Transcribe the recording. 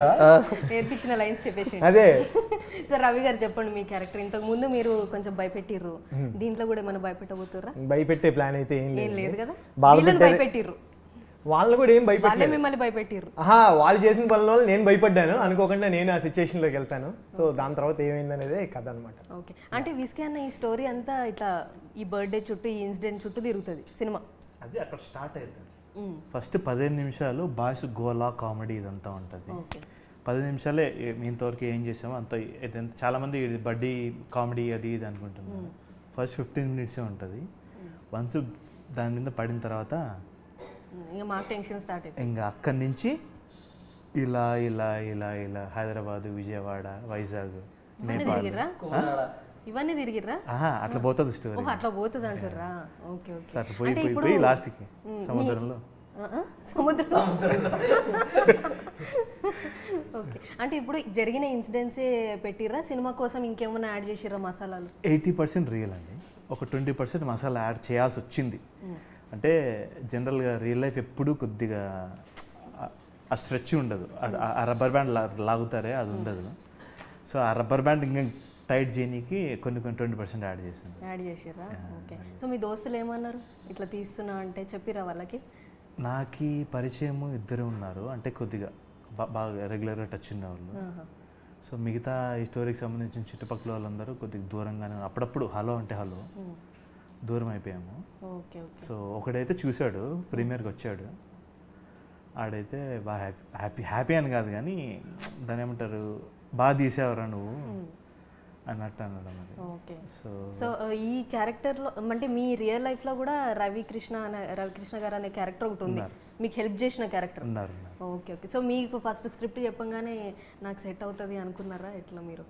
నేర్పించిన లైన్స్ చెప్పేసి అదే సార్ రవి గారు చెప్పండి మీ క్యారెక్టర్ ఇంతకు ముందు మీరు కొంచెం భయపెట్టిర్రు దీంట్లో కూడా ఏమైనా భయపెట్టబోతుర్రా భయపెట్టే ప్లాన్ అయితే ఏం లేదు కదా వాళ్ళు వీళ్ళని భయపెట్టిర్రు వాళ్ళని కూడా ఏం వాళ్ళే భయపెట్టలేదు. మిమ్మల్ని భయపెట్టిర్రు వాళ్ళు చేసిన పనుల వల్ల నేను భయపడ్డాను, అనుకోకుండా నేను ఆ సిచ్యువేషన్ లోకి వెళ్తాను. సో దాని తర్వాత ఏమైంది అనేది కథ అనమాట. ఓకే అంటే విస్కీ అన్న ఈ స్టోరీ అంతా ఇట్లా ఈ బర్త్డే చుట్టూ ఈ ఇన్సిడెంట్ చుట్టూ తిరుగుతుంది సినిమా. అది అక్కడ స్టార్ట్ అవుతుంది. ఫస్ట్ 15 నిమిషాలు బాయ్స్ గోలా కామెడీ ఇదంతా ఉంటుంది. 10 నిమిషాలే ఇంతవరకు ఏం చేసామో అంత ఇదంతా. చాలామంది ఇది బడ్డీ కామెడీ అది ఇది అనుకుంటున్నారు. ఫస్ట్ 15 మినిట్సే ఉంటుంది. వన్స్ దాని మీద పడిన తర్వాత ఇంకా మాకు టెన్షన్ స్టార్ట్ అవుతుంది. ఇంకా అక్కడి నుంచి ఇలా ఇలా ఇలా ఇలా హైదరాబాద్, విజయవాడ, వైజాగ్, నేపాల్ ఇవన్నీ తిరిగిర్రా? అట్లా పోతుంది స్టోరీ. అట్లా పోతుంది అంటారా? Okay okay. అట్లా పోయి పోయి పోయి లాస్ట్కి సముద్రంలో. సముద్రం. ఓకే అంటే ఇప్పుడు జరిగిన ఇన్సిడెంట్సే పెట్టిర్రా సినిమా కోసం ఇంకేమైనా యాడ్ చేసిర్రా మసాలాలు? 80% రియల్ అండి, ఒక 20% మసాలా యాడ్ చేయాల్సి వచ్చింది. అంటే జనరల్గా రియల్ లైఫ్ ఎప్పుడూ కొద్దిగా ఆ స్ట్రెచ్ ఉండదు, ఆ రబ్బర్ బ్యాండ్ లాగుతారే అది ఉండదు. సో ఆ రబ్బర్ బ్యాండ్ ఇంకా టైట్ చేయడానికి కొన్ని 20% యాడ్ చేసిర్రా? ఓకే. సో మీ దోస్తులు ఏమన్నారు ఇట్లా తీస్తున్నా అంటే చెప్పిరా వాళ్ళకి? నాకు పరిచయం ఇద్దరు ఉన్నారు, అంటే కొద్దిగా బాగా రెగ్యులర్గా టచ్ ఉండేవాళ్ళు. సో మిగతా ఈ స్టోరీకి సంబంధించిన చుట్టుపక్కల వాళ్ళందరూ కొద్దిగా దూరంగానే, అప్పుడప్పుడు హలో అంటే హలో, దూరం అయిపోయాము. సో ఒకడైతే చూశాడు, ప్రీమియర్కి వచ్చాడు. ఆడైతే బాగా హ్యాపీ అని కాదు కానీ దాని ఏమంటారు, బాగా తీసేవరా నువ్వు అన్నట్టు అన్నాడు మరి. ఓకే. సో ఈ క్యారెక్టర్లో అంటే మీ రియల్ లైఫ్లో కూడా రవికృష్ణ గారు అనే క్యారెక్టర్ ఒకటి ఉంది, మీకు హెల్ప్ చేసిన క్యారెక్టర్ ఉన్నారు. Okay okay. సో మీకు ఫస్ట్ స్క్రిప్ట్ చెప్పంగానే నాకు సెట్ అవుతుంది అనుకున్నారా ఎట్లా మీరు?